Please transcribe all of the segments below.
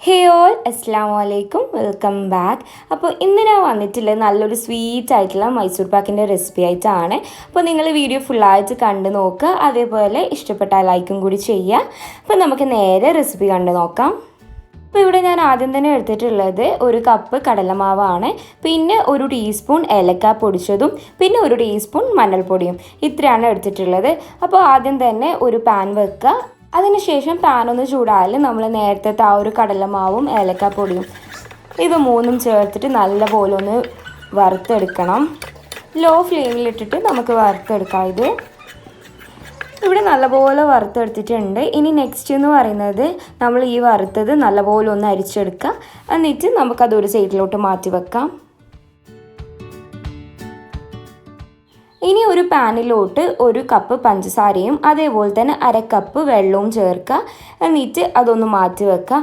Hey all, Assalamu alaikum, welcome back. അപ്പോൾ ഇന്ന് ഞാൻ വന്നിട്ടുള്ളത് നല്ലൊരു സ്വീറ്റ് ആയിട്ടുള്ള മൈസൂർ പാക്കിൻ്റെ റെസിപ്പി ആയിട്ടാണ്. അപ്പോൾ നിങ്ങൾ വീഡിയോ ഫുള്ളായിട്ട് കണ്ടു നോക്കുക, അതേപോലെ ഇഷ്ടപ്പെട്ടാൽ ലൈക്കും കൂടി ചെയ്യുക. അപ്പോൾ നമുക്ക് നേരെ റെസിപ്പി കണ്ടു നോക്കാം. അപ്പോൾ ഇവിടെ ഞാൻ ആദ്യം തന്നെ എടുത്തിട്ടുള്ളത് ഒരു കപ്പ് കടലമാവാണ്, പിന്നെ ഒരു ടീസ്പൂൺ ഏലക്ക പൊടിച്ചതും, പിന്നെ ഒരു ടീസ്പൂൺ മഞ്ഞൾപ്പൊടിയും, ഇത്രയാണ് എടുത്തിട്ടുള്ളത്. അപ്പോൾ ആദ്യം തന്നെ ഒരു പാൻ വെക്കുക. അതിനുശേഷം പാൻ ഒന്ന് ചൂടായാൽ നമ്മൾ നേരത്തെ ആ ഒരു കടലമാവും ഏലക്കാപ്പൊടിയും ഇത് മൂന്നും ചേർത്തിട്ട് നല്ലപോലെ ഒന്ന് വറുത്തെടുക്കണം. ലോ ഫ്ലെയിമിലിട്ടിട്ട് നമുക്ക് വറുത്തെടുക്കാം. ഇത് ഇവിടെ നല്ലപോലെ വറുത്തെടുത്തിട്ടുണ്ട്. ഇനി നെക്സ്റ്റ് എന്ന് പറയുന്നത് നമ്മൾ ഈ വറുത്തത് നല്ലപോലെ ഒന്ന് അരിച്ചെടുക്കുക. എന്നിട്ട് നമുക്കതൊരു സൈഡിലോട്ട് മാറ്റി വെക്കാം. ഇനി ഒരു പാനിലോട്ട് ഒരു കപ്പ് പഞ്ചസാരയും അതേപോലെ തന്നെ അര കപ്പ് വെള്ളവും ചേർക്കുക. എന്നിട്ട് അതൊന്ന് മാറ്റി വെക്കുക.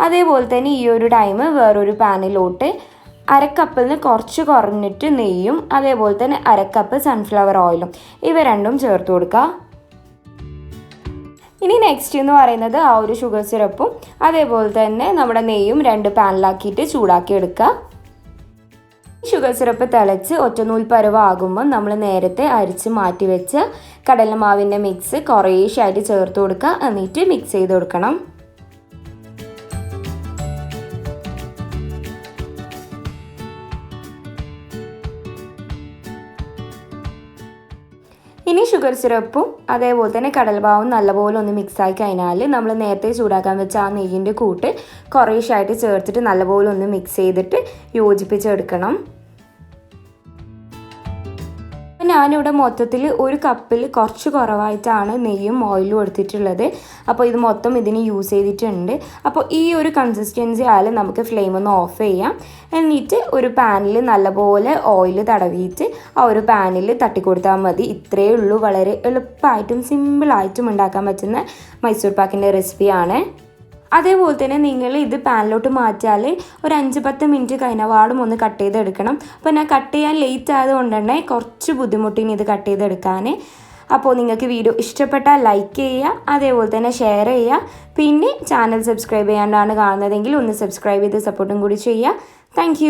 അതേപോലെ തന്നെ ഈ ഒരു ടൈം വേറൊരു പാനിലോട്ട് അര കപ്പിൽ നിന്ന് കുറച്ച് കുറഞ്ഞിട്ട് നെയ്യും അതേപോലെ തന്നെ അര കപ്പ് സൺഫ്ലവർ ഓയിലും ഇവ രണ്ടും ചേർത്ത് കൊടുക്കുക. ഇനി നെക്സ്റ്റ് എന്ന് പറയുന്നത് ആ ഒരു ഷുഗർ സിറപ്പും അതേപോലെ തന്നെ നമ്മുടെ നെയ്യും രണ്ട് പാനിലാക്കിയിട്ട് ചൂടാക്കി എടുക്കുക. ഷുഗർ സിറപ്പ് തിളച്ച് ഒറ്റനൂൽ പരുവാകുമ്പോൾ നമ്മൾ നേരത്തെ അരിച്ച് മാറ്റി വെച്ച് കടലമാവിൻ്റെ മിക്സ് കുറേശ്ശായിട്ട് ചേർത്ത് കൊടുക്കുക. എന്നിട്ട് മിക്സ് ചെയ്ത് കൊടുക്കണം. ഇനി ഷുഗർ സിറപ്പും അതേപോലെ തന്നെ കടലമാവും നല്ലപോലെ ഒന്ന് മിക്സായി കഴിഞ്ഞാൽ നമ്മൾ നേരത്തെ ചൂടാക്കാൻ വെച്ച ആ നെയ്യിൻ്റെ കൂട്ട് കുറേശ്ശായിട്ട് ചേർത്തിട്ട് നല്ലപോലെ ഒന്ന് മിക്സ് ചെയ്തിട്ട് യോജിപ്പിച്ചെടുക്കണം. ഞാനിവിടെ മൊത്തത്തിൽ ഒരു കപ്പിൽ കുറച്ച് കുറവായിട്ടാണ് നെയ്യും ഓയിലും എടുത്തിട്ടുള്ളത്. അപ്പോൾ ഇത് മൊത്തം ഇതിന് യൂസ് ചെയ്തിട്ടുണ്ട്. അപ്പോൾ ഈ ഒരു കൺസിസ്റ്റൻസി ആയാലും നമുക്ക് ഫ്ലെയിം ഒന്ന് ഓഫ് ചെയ്യാം. എന്നിട്ട് ഒരു പാനിൽ നല്ലപോലെ ഓയിൽ തടവിയിട്ട് ആ ഒരു പാനിൽ തട്ടിക്കൊടുത്താൽ മതി. ഇത്രയേ ഉള്ളൂ. വളരെ എളുപ്പമായിട്ടും സിമ്പിളായിട്ടും ഉണ്ടാക്കാൻ പറ്റുന്ന മൈസൂർ പാക്കിൻ്റെ റെസിപ്പിയാണ്. അതേപോലെ തന്നെ നിങ്ങൾ ഇത് പാനിലോട്ട് മാറ്റിയാൽ ഒരു 5-10 മിനിറ്റ് കഴിഞ്ഞപാടും ഒന്ന് കട്ട് ചെയ്തെടുക്കണം. അപ്പോൾ ഞാൻ കട്ട് ചെയ്യാൻ ലേറ്റ് ആയതുകൊണ്ട് തന്നെ കുറച്ച് ബുദ്ധിമുട്ടിന് ഇത് കട്ട് ചെയ്തെടുക്കാൻ. അപ്പോൾ നിങ്ങൾക്ക് വീഡിയോ ഇഷ്ടപ്പെട്ടാൽ ലൈക്ക് ചെയ്യുക, അതേപോലെ തന്നെ ഷെയർ ചെയ്യുക. പിന്നെ ചാനൽ സബ്സ്ക്രൈബ് ചെയ്യാണ്ടാണ് കാണുന്നതെങ്കിൽ ഒന്ന് സബ്സ്ക്രൈബ് ചെയ്ത് സപ്പോർട്ടും കൂടി ചെയ്യുക. താങ്ക്